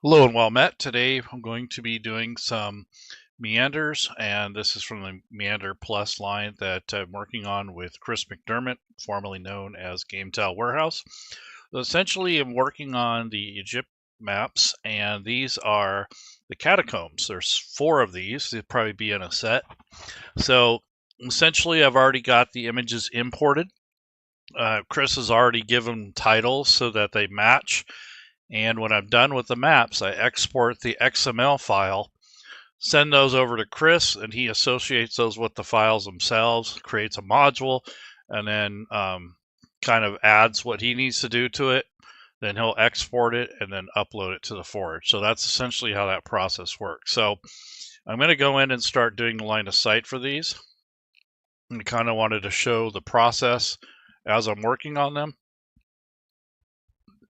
Hello and well met. Today I'm going to be doing some meanders, and this is from the Meander Plus line that I'm working on with Chris McDermott, formerly known as GameTile Warehouse. So essentially, I'm working on the Egypt maps, and these are the catacombs. There's 4 of these. They'll probably be in a set. So essentially, I've already got the images imported. Chris has already given titles so that they match. And when I'm done with the maps, I export the XML file, send those over to Chris, and he associates those with the files themselves, creates a module, and then kind of adds what he needs to do to it. Then he'll export it and then upload it to the forge. So that's essentially how that process works. So I'm going to go in and start doing the line of sight for these. I kind of wanted to show the process as I'm working on them.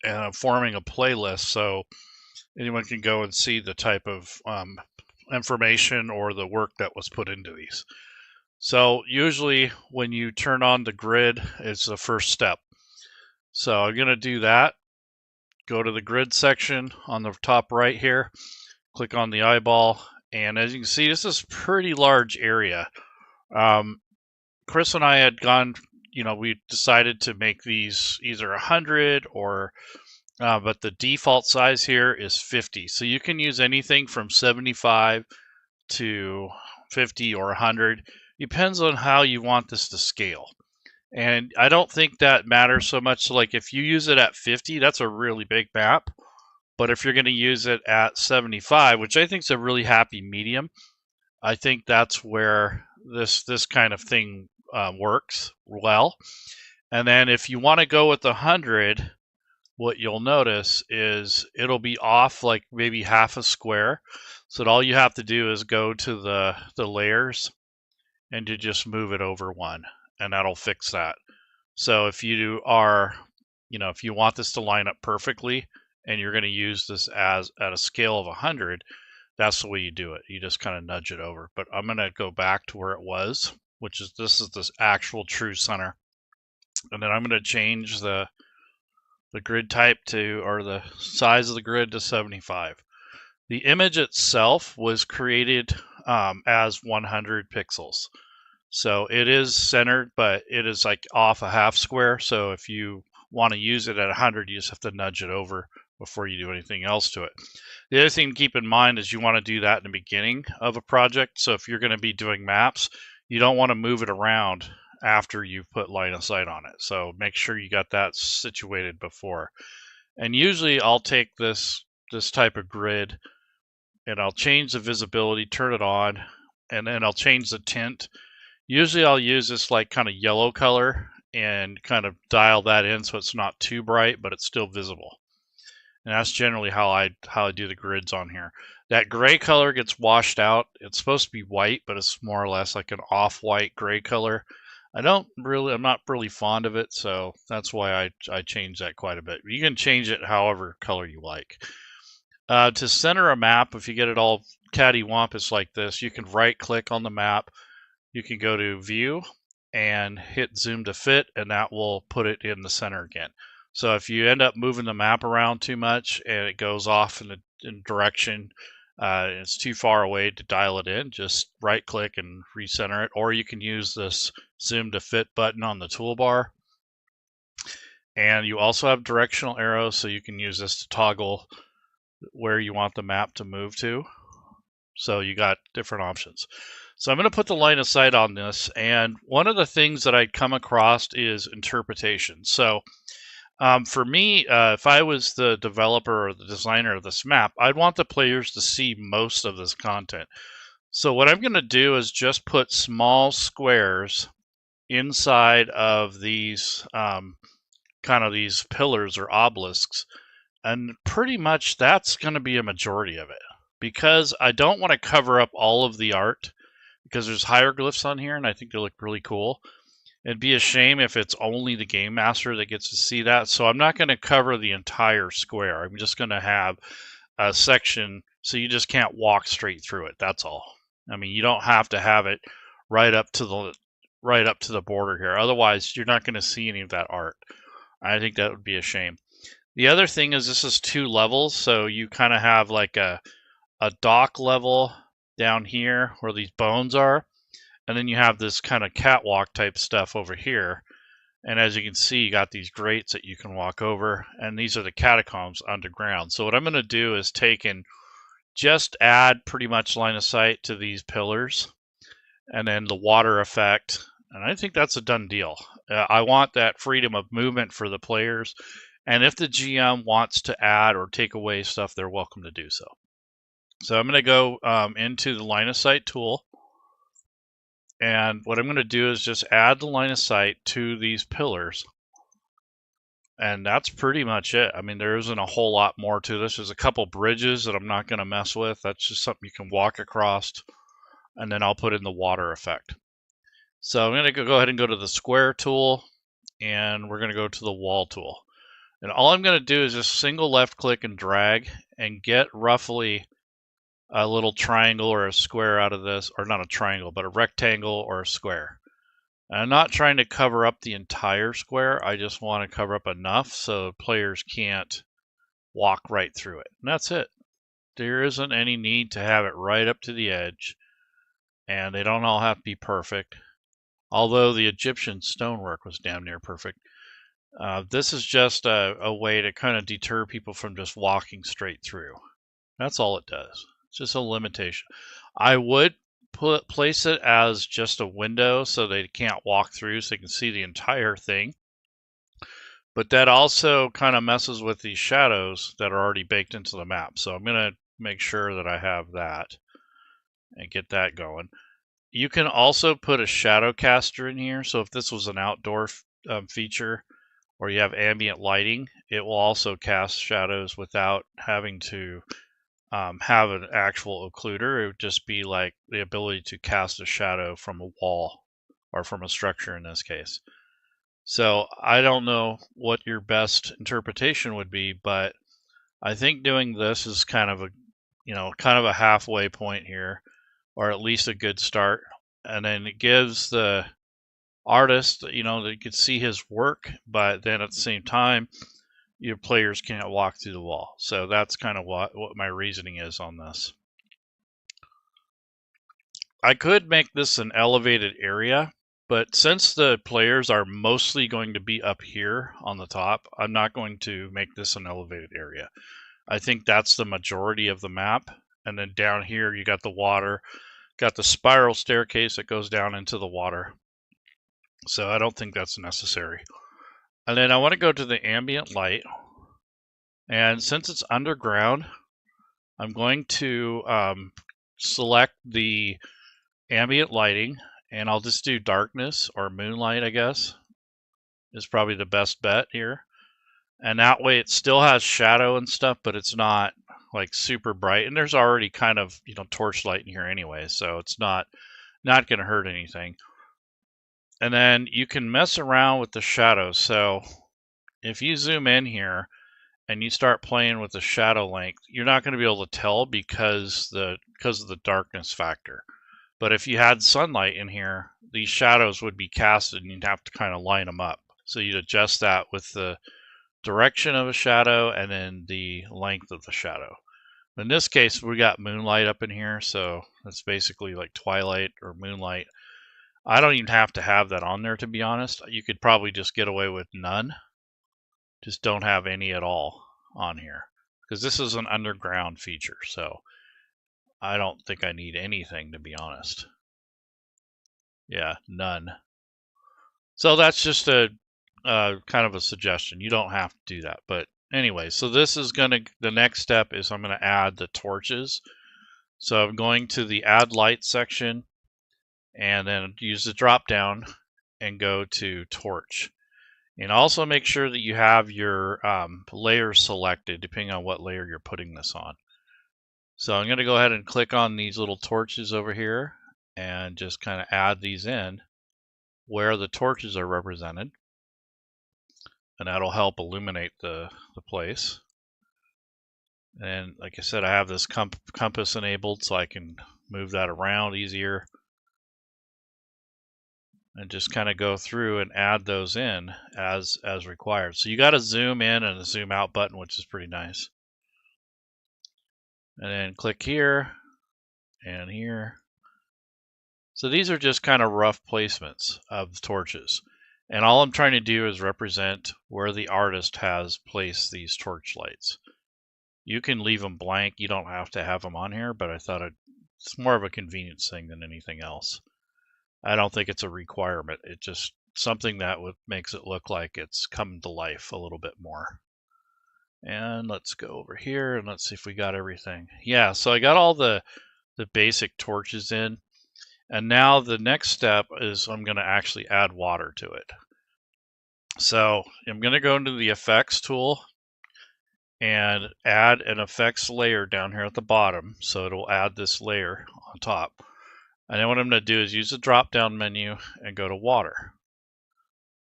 And I'm forming a playlist so anyone can go and see the type of information or the work that was put into these. So usually when you turn on the grid, it's the first step. So I'm going to do that. Go to the grid section on the top right here, click on the eyeball, and as you can see, this is a pretty large area. Chris and I had gone, we decided to make these either 100 or but the default size here is 50. So you can use anything from 75 to 50 or 100. Depends on how you want this to scale. And I don't think that matters so much. So like if you use it at 50, that's a really big map. But if you're going to use it at 75, which I think is a really happy medium, I think that's where this kind of thing works well. And then if you want to go with the 100, what you'll notice is it'll be off like maybe half a square. So that all you have to do is go to the layers and to just move it over one, and that'll fix that. So if you are, if you want this to line up perfectly and you're going to use this as at a scale of 100, that's the way you do it. You just kind of nudge it over. But I'm going to go back to where it was, which is this actual true center. And then I'm going to change the grid type to, or the size of the grid to 75. The image itself was created as 100 pixels. So it is centered, but it is like off a half square. So if you want to use it at 100, you just have to nudge it over before you do anything else to it. The other thing to keep in mind is you want to do that in the beginning of a project. So if you're going to be doing maps, you don't want to move it around after you've put line of sight on it. So make sure you got that situated before. And usually I'll take this type of grid and I'll change the visibility, turn it on, and then I'll change the tint. Usually I'll use this like kind of yellow color and kind of dial that in so it's not too bright, but it's still visible. And that's generally how I do the grids on here. That gray color gets washed out. It's supposed to be white, but it's more or less like an off-white gray color. I'm not really fond of it, so that's why I change that quite a bit. You can change it however color you like. To center a map, if you get it all cattywampus like this, you can right-click on the map. You can go to View and hit Zoom to Fit, and that will put it in the center again. So if you end up moving the map around too much and it goes off in a direction, it's too far away to dial it in, just right click and recenter it. Or you can use this Zoom to Fit button on the toolbar. And you also have directional arrows, so you can use this to toggle where you want the map to move to. So you got different options. So I'm going to put the line of sight on this, and one of the things that I'd come across is interpretation. So for me, if I was the developer or the designer of this map, I'd want the players to see most of this content. So what I'm going to do is just put small squares inside of these kind of these pillars or obelisks, and pretty much that's going to be a majority of it, because I don't want to cover up all of the art, because there's hieroglyphs on here and I think they look really cool. It'd be a shame if it's only the game master that gets to see that. So I'm not going to cover the entire square. I'm just going to have a section so you just can't walk straight through it. That's all. I mean, you don't have to have it right up to the border here. Otherwise, you're not going to see any of that art. I think that would be a shame. The other thing is this is 2 levels, so you kind of have like a dock level down here where these bones are, and then you have this kind of catwalk type stuff over here. And as you can see, you got these grates that you can walk over, and these are the catacombs underground. So what I'm going to do is take and just add pretty much line of sight to these pillars, and then the water effect, and I think that's a done deal. I want that freedom of movement for the players, and if the GM wants to add or take away stuff, they're welcome to do so. So I'm going to go into the line of sight tool, and what I'm going to do is just add the line of sight to these pillars. And that's pretty much it. I mean, there isn't a whole lot more to this. There's a couple bridges that I'm not going to mess with. That's just something you can walk across, and then I'll put in the water effect. So I'm going to go ahead and go to the square tool, and we're going to go to the wall tool. And all I'm going to do is just single left click and drag and get roughly a little triangle or a square out of this, or not a triangle, but a rectangle or a square. And I'm not trying to cover up the entire square. I just want to cover up enough so players can't walk right through it. And that's it. There isn't any need to have it right up to the edge, and they don't all have to be perfect. Although the Egyptian stonework was damn near perfect. This is just a way to kind of deter people from just walking straight through. That's all it does. It's just a limitation. I would place it as just a window so they can't walk through, so they can see the entire thing. But that also kind of messes with these shadows that are already baked into the map. So I'm going to make sure that I have that and get that going. You can also put a shadow caster in here. So if this was an outdoor feature, or you have ambient lighting, it will also cast shadows without having to have an actual occluder. It would just be like the ability to cast a shadow from a wall or from a structure in this case. So I don't know what your best interpretation would be, but I think doing this is kind of a halfway point here, or at least a good start. And then it gives the artist, that you could see his work, but then at the same time, your players can't walk through the wall. So that's kind of what my reasoning is on this. I could make this an elevated area, but since the players are mostly going to be up here on the top, I'm not going to make this an elevated area. I think that's the majority of the map. And then down here, you got the water, got the spiral staircase that goes down into the water. So I don't think that's necessary. And then I want to go to the ambient light. And since it's underground, I'm going to select the ambient lighting, and I'll just do darkness or moonlight, I guess, is probably the best bet here. And that way it still has shadow and stuff, but it's not like super bright. And there's already kind of, torchlight in here anyway, so it's not going to hurt anything. And then you can mess around with the shadows. So if you zoom in here and you start playing with the shadow length, you're not going to be able to tell because of the darkness factor. But if you had sunlight in here, these shadows would be casted and you'd have to kind of line them up. So you'd adjust that with the direction of a shadow and then the length of the shadow. In this case, we got moonlight up in here, so it's basically like twilight or moonlight. I don't even have to have that on there, to be honest. You could probably just get away with none. Just don't have any at all on here, because this is an underground feature, so I don't think I need anything, to be honest. Yeah, none. So that's just a kind of a suggestion. You don't have to do that, but anyway, so this is the next step is I'm going to add the torches. So I'm going to the add light section and then use the drop down and go to torch. And also make sure that you have your layers selected depending on what layer you're putting this on. So I'm going to go ahead and click on these little torches over here and just kind of add these in where the torches are represented. And that'll help illuminate the place. And like I said, I have this compass enabled so I can move that around easier. and just kind of go through and add those in as required. So you got a zoom in and a zoom out button, which is pretty nice. And then click here and here. So these are just kind of rough placements of the torches. And all I'm trying to do is represent where the artist has placed these torch lights. You can leave them blank. You don't have to have them on here, but I thought it's more of a convenience thing than anything else. I don't think it's a requirement. It's just something that makes it look like it's come to life a little bit more. And let's go over here and let's see if we got everything. Yeah, so I got all the basic torches in. And now the next step is I'm going to actually add water to it. So I'm going to go into the effects tool and add an effects layer down here at the bottom. So it'll add this layer on top. And then what I'm going to do is use the drop down menu and go to water.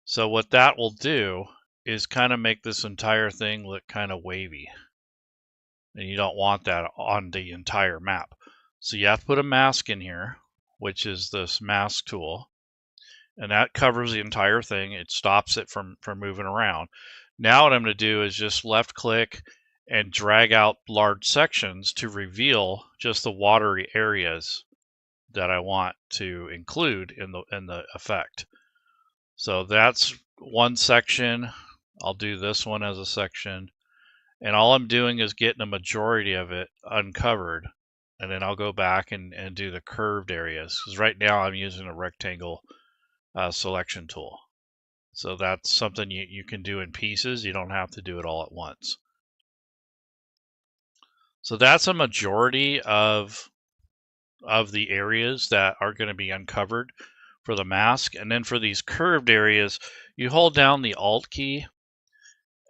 So what that will do is kind of make this entire thing look kind of wavy. And you don't want that on the entire map. So you have to put a mask in here, which is this mask tool. And that covers the entire thing. It stops it from moving around. Now what I'm going to do is just left click and drag out large sections to reveal just the watery areas that I want to include in the effect. So that's one section. I'll do this one as a section. And all I'm doing is getting a majority of it uncovered. And then I'll go back and do the curved areas. Because right now I'm using a rectangle selection tool. So that's something you can do in pieces. You don't have to do it all at once. So that's a majority of the areas that are going to be uncovered for the mask. And then for these curved areas, you hold down the Alt key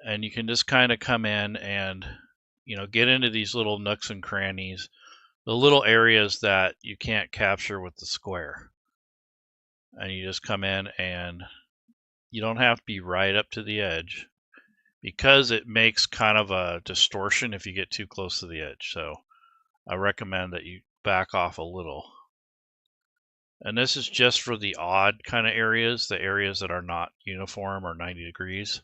and you can just kind of come in and get into these little nooks and crannies, the little areas that you can't capture with the square. And you just come in, and you don't have to be right up to the edge because it makes kind of a distortion if you get too close to the edge. So I recommend that you back off a little. And this is just for the odd kind of areas, the areas that are not uniform or 90 degrees.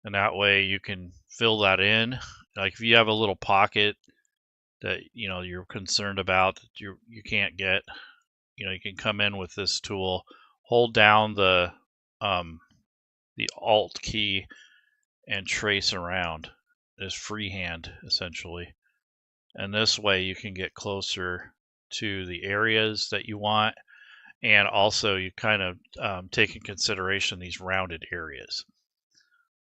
And that way you can fill that in. Like if you have a little pocket that you're concerned about that you can't get, you can come in with this tool, hold down the Alt key and trace around as freehand essentially. And this way you can get closer to the areas that you want, and also you kind of take in consideration these rounded areas.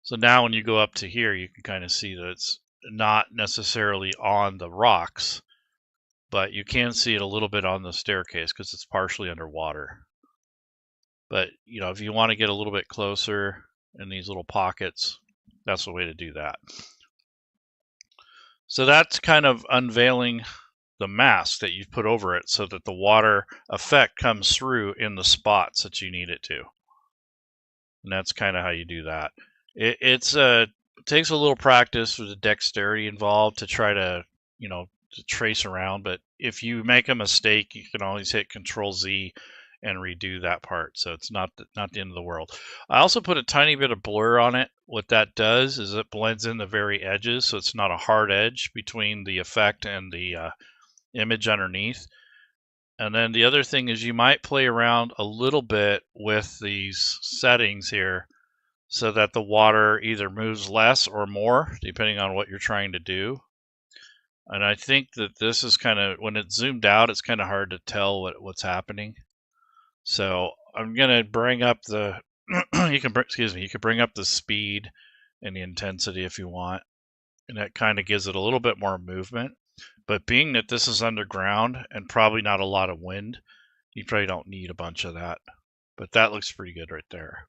So now when you go up to here, you can kind of see that it's not necessarily on the rocks, but you can see it a little bit on the staircase because it's partially underwater. But if you want to get a little bit closer in these little pockets, that's the way to do that. So that's kind of unveiling the mask that you've put over it so that the water effect comes through in the spots that you need it to. And that's kind of how you do that. It takes a little practice with the dexterity involved to try to, to trace around. But if you make a mistake, you can always hit Control-Z and redo that part. So it's not the end of the world. I also put a tiny bit of blur on it. What that does is it blends in the very edges, so it's not a hard edge between the effect and the image underneath. And then the other thing is you might play around a little bit with these settings here so that the water either moves less or more depending on what you're trying to do. And I think that this is kind of, when it's zoomed out, it's kind of hard to tell what's happening. So I'm going to bring up the you can bring up the speed and the intensity if you want, and that kind of gives it a little bit more movement. But being that this is underground and probably not a lot of wind, you probably don't need a bunch of that. But that looks pretty good right there.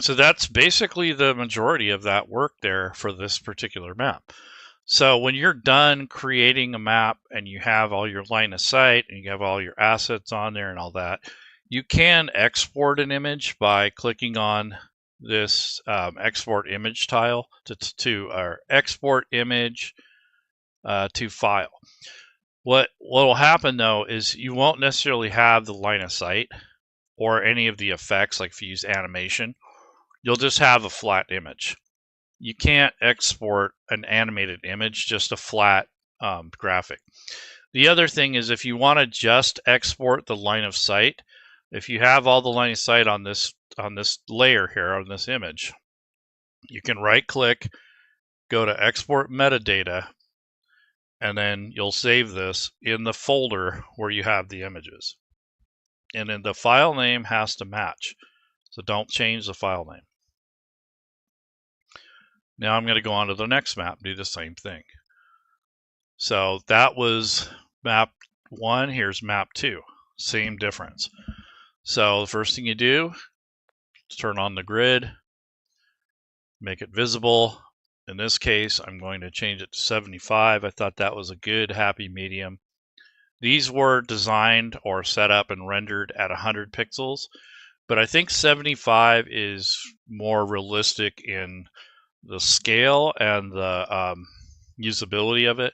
So that's basically the majority of that work there for this particular map. So when you're done creating a map and you have all your line of sight and you have all your assets on there and all that, you can export an image by clicking on this export image tile to export image to file. What will happen though is you won't necessarily have the line of sight or any of the effects, like if you use animation. You'll just have a flat image. You can't export an animated image, just a flat graphic. The other thing is, if you want to just export the line of sight, if you have all the line of sight on this layer here, on this image, you can right click, go to export metadata, and then you'll save this in the folder where you have the images. And then the file name has to match, so don't change the file name. Now I'm going to go on to the next map, do the same thing. So that was map 1, here's map 2, same difference. So the first thing you do is turn on the grid, make it visible. In this case, I'm going to change it to 75. I thought that was a good happy medium. These were designed or set up and rendered at 100 pixels, but I think 75 is more realistic in the scale and the usability of it.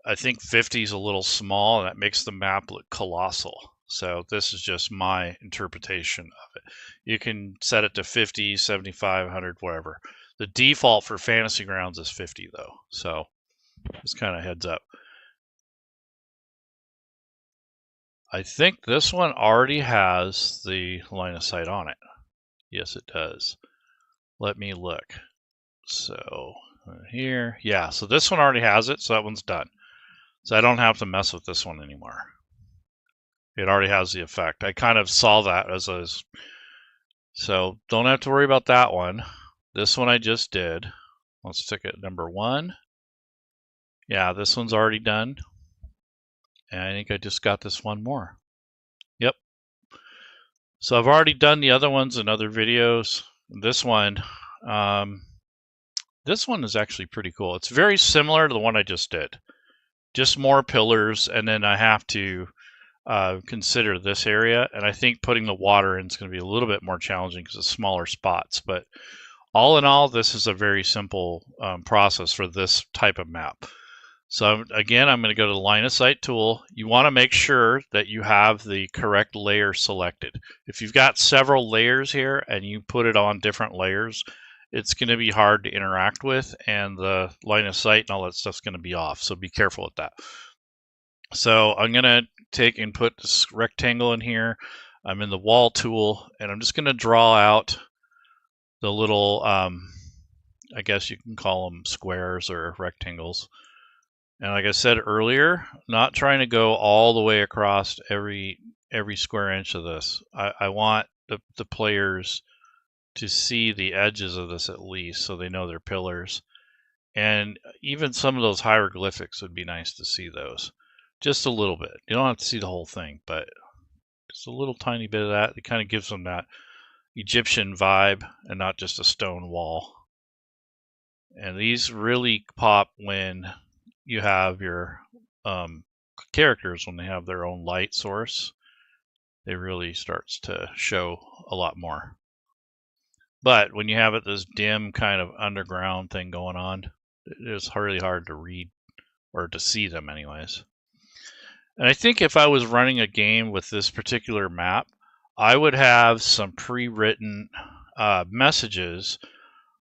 I think 50 is a little small, and that makes the map look colossal. So this is just my interpretation of it. You can set it to 50, 75, 100, whatever. The default for Fantasy Grounds is 50 though, so just kind of heads up. I think this one already has the line of sight on it. Yes, it does. Let me look. So here, yeah, so this one already has it, so that one's done. So I don't have to mess with this one anymore. It already has the effect. I kind of saw that as a, so don't have to worry about that one. This one I just did. Let's stick it number 1. Yeah, this one's already done. And I think I just got this one more. Yep. So I've already done the other ones in other videos. This one is actually pretty cool. It's very similar to the one I just did. Just more pillars, and then I have to consider this area, and I think putting the water in is going to be a little bit more challenging because of smaller spots. But all in all, this is a very simple process for this type of map. So again, I'm going to go to the line of sight tool. You want to make sure that you have the correct layer selected. If you've got several layers here and you put it on different layers, it's going to be hard to interact with, and the line of sight and all that stuff's going to be off. So be careful with that. So I'm going to take and put this rectangle in here. I'm in the wall tool, and I'm just going to draw out the little, I guess you can call them squares or rectangles. And like I said earlier, not trying to go all the way across every square inch of this. I want the players to see the edges of this at least, so they know they're pillars. And even some of those hieroglyphics would be nice to see those. Just a little bit. You don't have to see the whole thing, but just a little tiny bit of that. It kind of gives them that Egyptian vibe and not just a stone wall. And these really pop when you have your characters, when they have their own light source. It really starts to show a lot more. But when you have it this dim kind of underground thing going on, it's really hard to read, or to see them anyways. And I think if I was running a game with this particular map, I would have some pre-written messages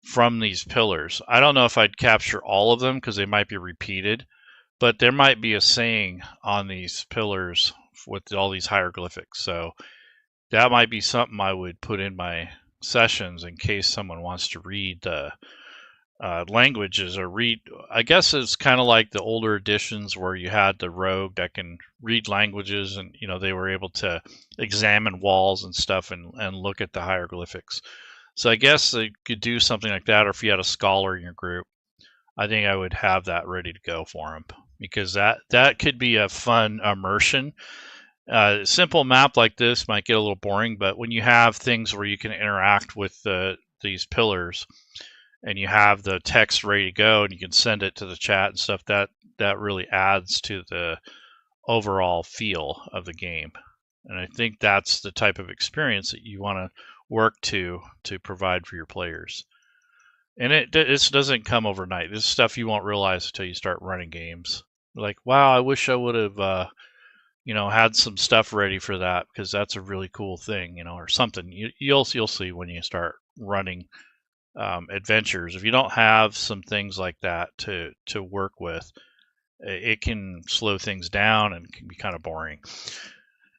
from these pillars. I don't know if I'd capture all of them because they might be repeated, but there might be a saying on these pillars with all these hieroglyphics. So that might be something I would put in my sessions in case someone wants to read the languages, or read. I guess it's kind of like the older editions where you had the rogue that can read languages, and they were able to examine walls and stuff and look at the hieroglyphics. So I guess they could do something like that, or if you had a scholar in your group, I think I would have that ready to go for them, because that could be a fun immersion. A simple map like this might get a little boring, but when you have things where you can interact with these pillars, and you have the text ready to go, and you can send it to the chat and stuff, that really adds to the overall feel of the game. And I think that's the type of experience that you want to work to provide for your players. And this doesn't come overnight. This is stuff you won't realize until you start running games. like, wow, I wish I would have had some stuff ready for that, because that's a really cool thing, or something. You'll see when you start running adventures. If you don't have some things like that to work with, it can slow things down and can be kind of boring.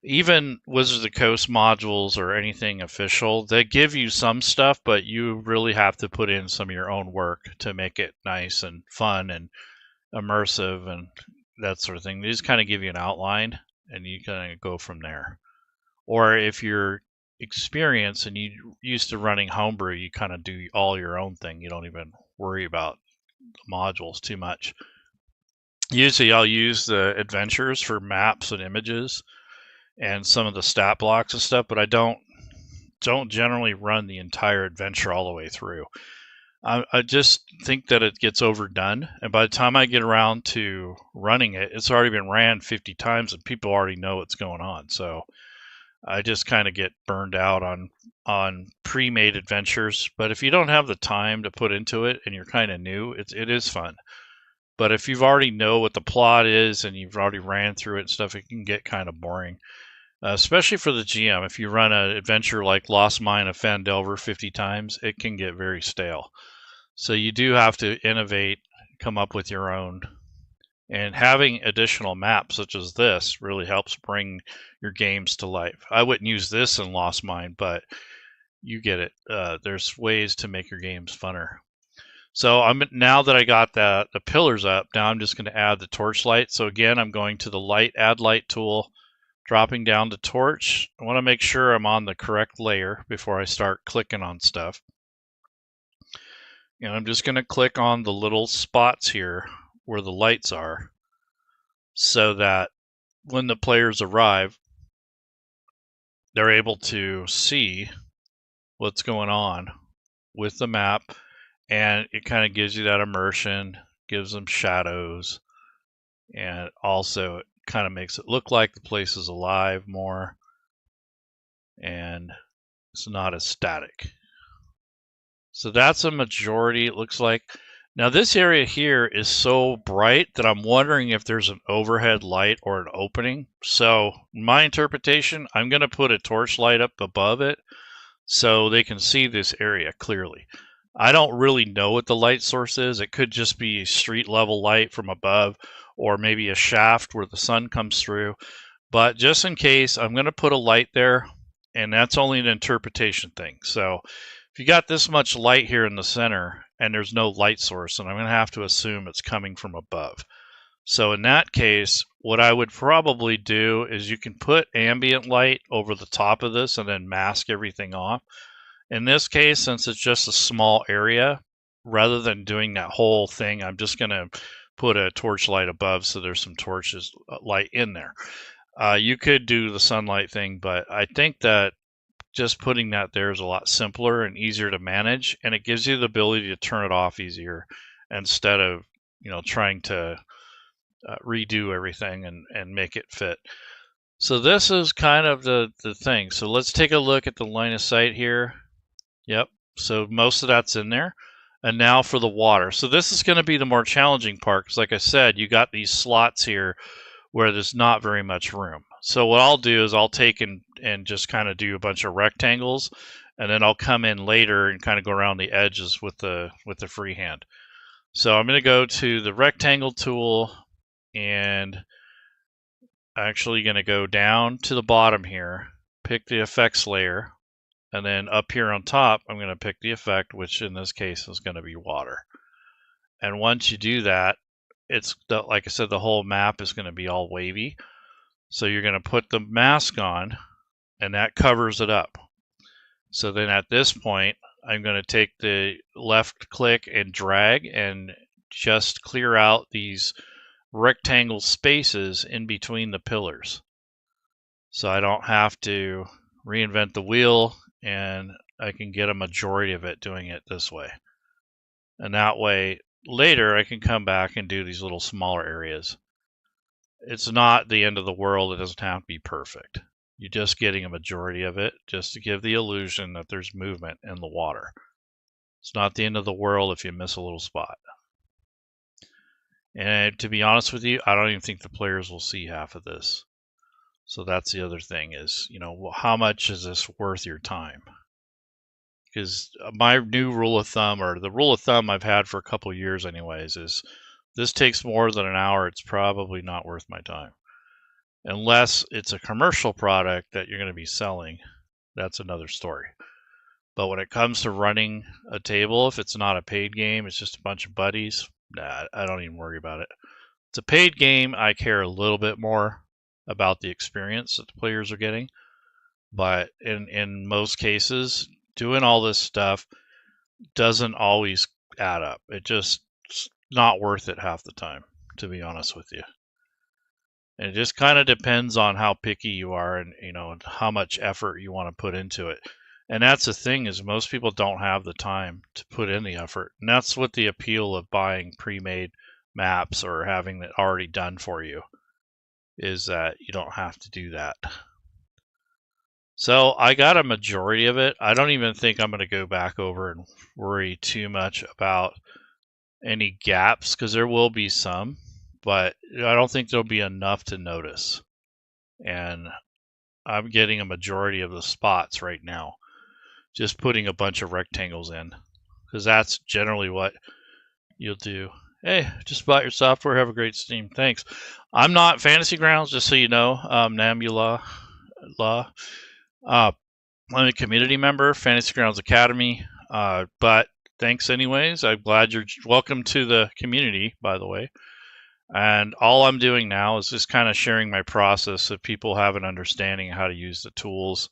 Even Wizards of the Coast modules or anything official, they give you some stuff, but you really have to put in some of your own work to make it nice and fun and immersive and that sort of thing. They just kind of give you an outline and you kind of go from there. Or if you're experienced and you used to running homebrew, you kind of do all your own thing. You don't even worry about the modules too much. Usually I'll use the adventures for maps and images and some of the stat blocks and stuff, but I don't generally run the entire adventure all the way through. I just think that it gets overdone, and by the time I get around to running it, it's already been ran 50 times and people already know what's going on. So I just kind of get burned out on pre-made adventures. But if you don't have the time to put into it and you're kind of new, it is fun. But if you've already know what the plot is and you've already ran through it and stuff, it can get kind of boring. Especially for the GM. If you run an adventure like Lost Mine of Phandelver 50 times, it can get very stale. So you do have to innovate, come up with your own. And having additional maps such as this really helps bring your games to life. I wouldn't use this in Lost Mine, but you get it. There's ways to make your games funner. So now that I got the pillars up, now I'm just going to add the torchlight. So again, I'm going to the add light tool, dropping down to torch. I want to make sure I'm on the correct layer before I start clicking on stuff. And I'm just going to click on the little spots here where the lights are, so that when the players arrive, they're able to see what's going on with the map, and it kind of gives you that immersion, gives them shadows, and also it kind of makes it look like the place is alive more, and it's not as static. So that's a majority, it looks like. Now this area here is so bright that I'm wondering if there's an overhead light or an opening. So my interpretation, I'm going to put a torch light up above it so they can see this area clearly. I don't really know what the light source is. It could just be street level light from above, or maybe a shaft where the sun comes through. But just in case, I'm going to put a light there, and that's only an interpretation thing. So if you got this much light here in the center and there's no light source, then I'm going to have to assume it's coming from above. So in that case, what I would probably do is you can put ambient light over the top of this and then mask everything off. In this case, since it's just a small area, rather than doing that whole thing, I'm just going to put a torch light above so there's some torches light in there. You could do the sunlight thing, but I think that just putting that there is a lot simpler and easier to manage, and it gives you the ability to turn it off easier instead of trying to redo everything and make it fit. So this is kind of the thing. So let's take a look at the line of sight here. Yep, so most of that's in there. And now for the water. So this is going to be the more challenging part, because like I said, you got these slots here where there's not very much room. So what I'll do is I'll take and just kind of do a bunch of rectangles, and then I'll come in later and kind of go around the edges with the freehand. So I'm going to go to the rectangle tool, and actually going to go down to the bottom here, pick the effects layer, and then up here on top, I'm going to pick the effect, which in this case is going to be water. And once you do that, it's like I said, the whole map is going to be all wavy. So you're going to put the mask on, and that covers it up. So then at this point, I'm going to take the left click and drag and just clear out these rectangle spaces in between the pillars. So I don't have to reinvent the wheel, and I can get a majority of it doing it this way. And that way, later I can come back and do these little smaller areas. It's not the end of the world. It doesn't have to be perfect. You're just getting a majority of it just to give the illusion that there's movement in the water. It's not the end of the world if you miss a little spot. And to be honest with you, I don't even think the players will see half of this. So that's the other thing is, how much is this worth your time? Because my new rule of thumb, or the rule of thumb I've had for a couple of years anyways, is this takes more than an hour, it's probably not worth my time. Unless it's a commercial product that you're going to be selling, that's another story. But when it comes to running a table, if it's not a paid game, it's just a bunch of buddies, nah, I don't even worry about it. It's a paid game, I care a little bit more about the experience that the players are getting. But in most cases, doing all this stuff doesn't always add up. It's not worth it half the time, to be honest with you. And it just kind of depends on how picky you are and how much effort you want to put into it. And that's the thing, is most people don't have the time to put in the effort. And that's what the appeal of buying pre-made maps or having it already done for you is, that you don't have to do that. So I got a majority of it. I don't even think I'm going to go back over and worry too much about any gaps, because there will be some, but I don't think there'll be enough to notice. And I'm getting a majority of the spots right now, just putting a bunch of rectangles in, because that's generally what you'll do. Hey, just bought your software. Have a great Steam. Thanks. I'm not Fantasy Grounds, just so you know. Namula Law. I'm a community member, Fantasy Grounds Academy. But thanks anyways. I'm glad you're welcome to the community, by the way. And all I'm doing now is just kind of sharing my process so people have an understanding of how to use the tools,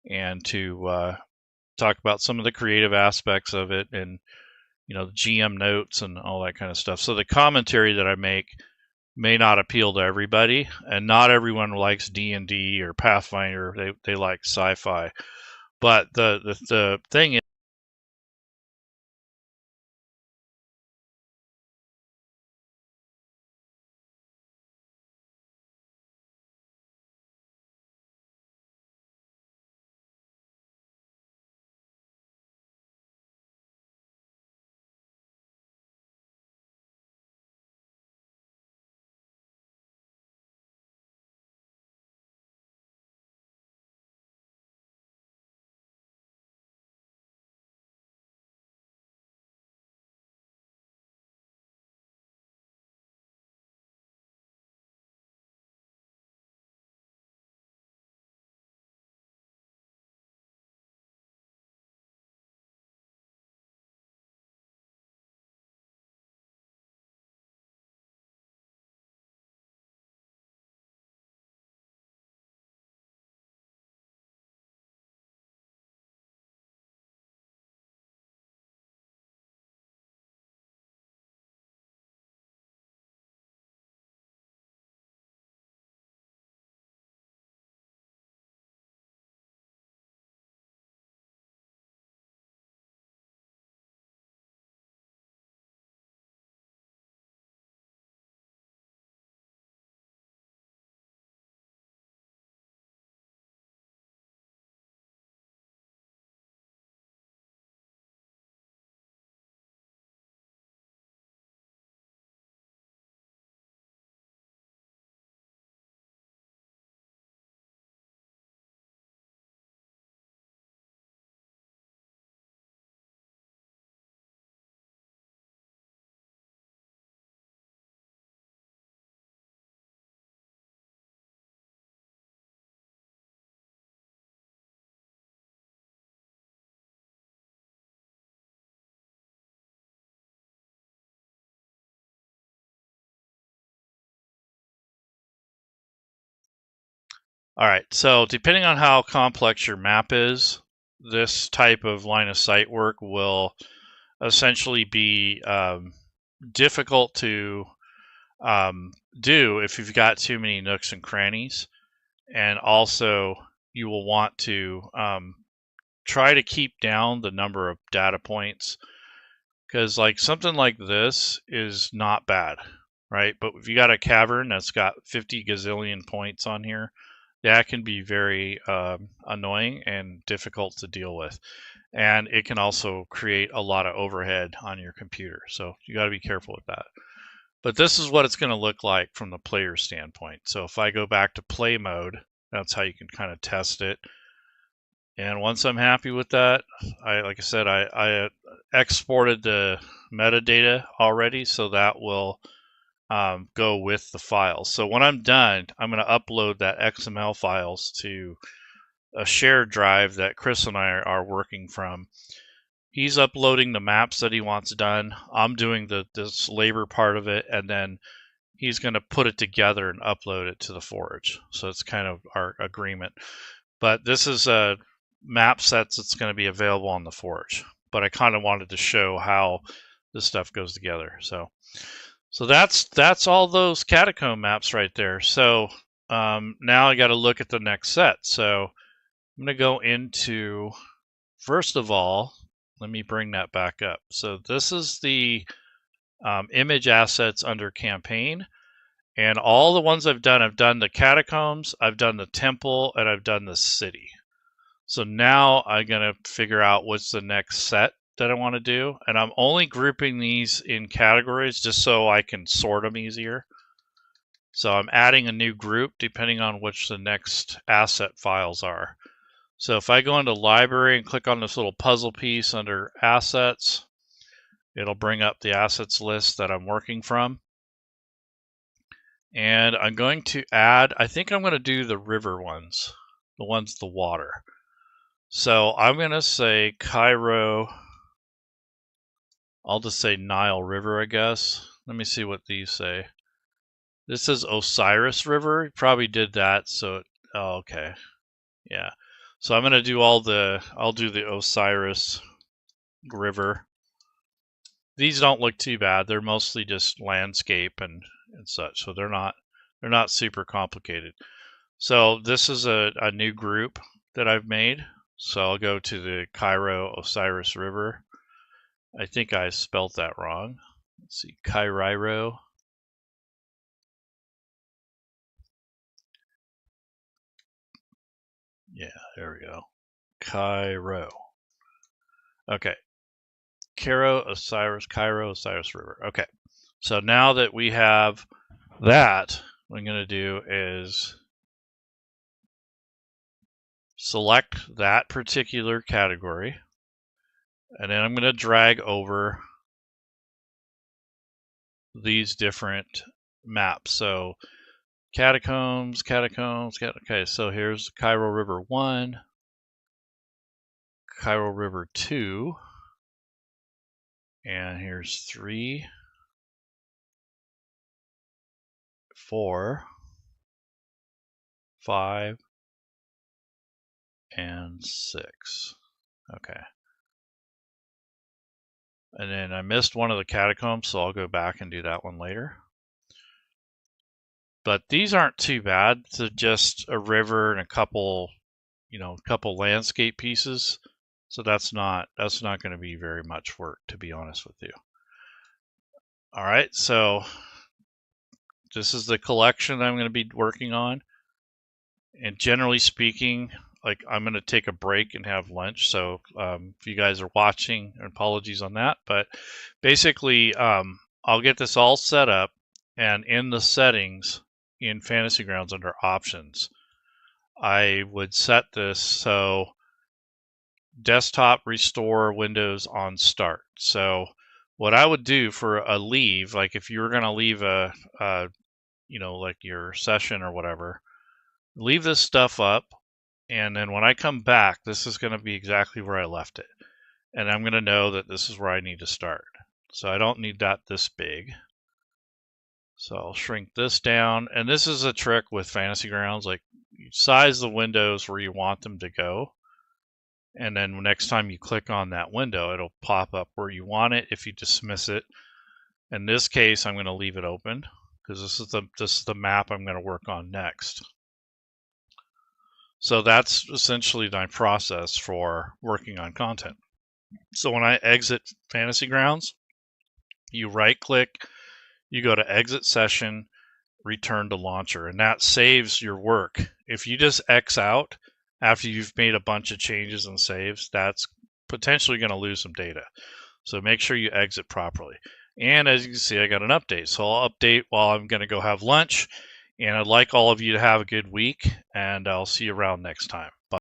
and to talk about some of the creative aspects of it, and the GM notes and all that kind of stuff. So the commentary that I make may not appeal to everybody, and not everyone likes D&D or Pathfinder. They like sci-fi. But the thing is, all right, so depending on how complex your map is, this type of line of sight work will essentially be difficult to do if you've got too many nooks and crannies. And also, you will want to try to keep down the number of data points, because like something like this is not bad, right? But if you got a cavern that's got 50 gazillion points on here, that can be very annoying and difficult to deal with. And it can also create a lot of overhead on your computer. So you got to be careful with that. But this is what it's going to look like from the player standpoint. So if I go back to play mode, that's how you can kind of test it. And once I'm happy with that, like I said, I exported the metadata already, so that will go with the files. So when I'm done, I'm going to upload that XML files to a shared drive that Chris and I are working from. He's uploading the maps that he wants done. I'm doing this labor part of it, and then he's going to put it together and upload it to the Forge. So it's kind of our agreement. But this is a map sets that's going to be available on the Forge. But I kind of wanted to show how this stuff goes together. So that's all those catacomb maps right there. So now I got to look at the next set. So I'm going to go into, first of all, let me bring that back up. So this is the image assets under campaign. And all the ones I've done the catacombs, I've done the temple, and I've done the city. So now I'm going to figure out what's the next set that I want to do. And I'm only grouping these in categories just so I can sort them easier. So I'm adding a new group depending on which the next asset files are. So if I go into library and click on this little puzzle piece under assets, it'll bring up the assets list that I'm working from. And I'm going to add, I think I'm going to do the river ones, the water. So I'm going to say Cairo, I'll just say Nile River, I guess. Let me see what these say. This is Osiris River, probably did that, so, oh, okay, yeah. So I'm going to do I'll do the Osiris River. These don't look too bad. They're mostly just landscape and such, so they're not super complicated. So this is a new group that I've made. So I'll go to the Cairo Osiris River. I think I spelled that wrong. Let's see, Cairo. Yeah, there we go. Cairo. Okay. Cairo Osiris River. Okay. So now that we have that, what I'm going to do is select that particular category, and then I'm going to drag over these different maps. So catacombs. Okay, so here's Cairo River 1, Cairo River 2, and here's 3, 4, 5, and 6. Okay. And then I missed one of the catacombs, so I'll go back and do that one later. But these aren't too bad. They're just a river and a couple landscape pieces. So that's not going to be very much work, to be honest with you. All right, so this is the collection I'm going to be working on. And generally speaking, like, I'm going to take a break and have lunch. So if you guys are watching, apologies on that. But basically, I'll get this all set up, and in the settings in Fantasy Grounds under options, I would set this so desktop restore Windows on start. So what I would do for a leave, like if you were going to leave like your session or whatever, leave this stuff up, and then when I come back, this is going to be exactly where I left it. And I'm going to know that this is where I need to start. So I don't need that this big. So I'll shrink this down. And this is a trick with Fantasy Grounds. Like, you size the windows where you want them to go. And then next time you click on that window, it'll pop up where you want it if you dismiss it. In this case, I'm going to leave it open because this is the map I'm going to work on next. So that's essentially my process for working on content. So when I exit Fantasy Grounds, you right click, you go to exit session, return to launcher, and that saves your work. If you just X out after you've made a bunch of changes and saves, that's potentially going to lose some data. So make sure you exit properly. And as you can see, I got an update. So I'll update while I'm going to go have lunch. And I'd like all of you to have a good week, and I'll see you around next time.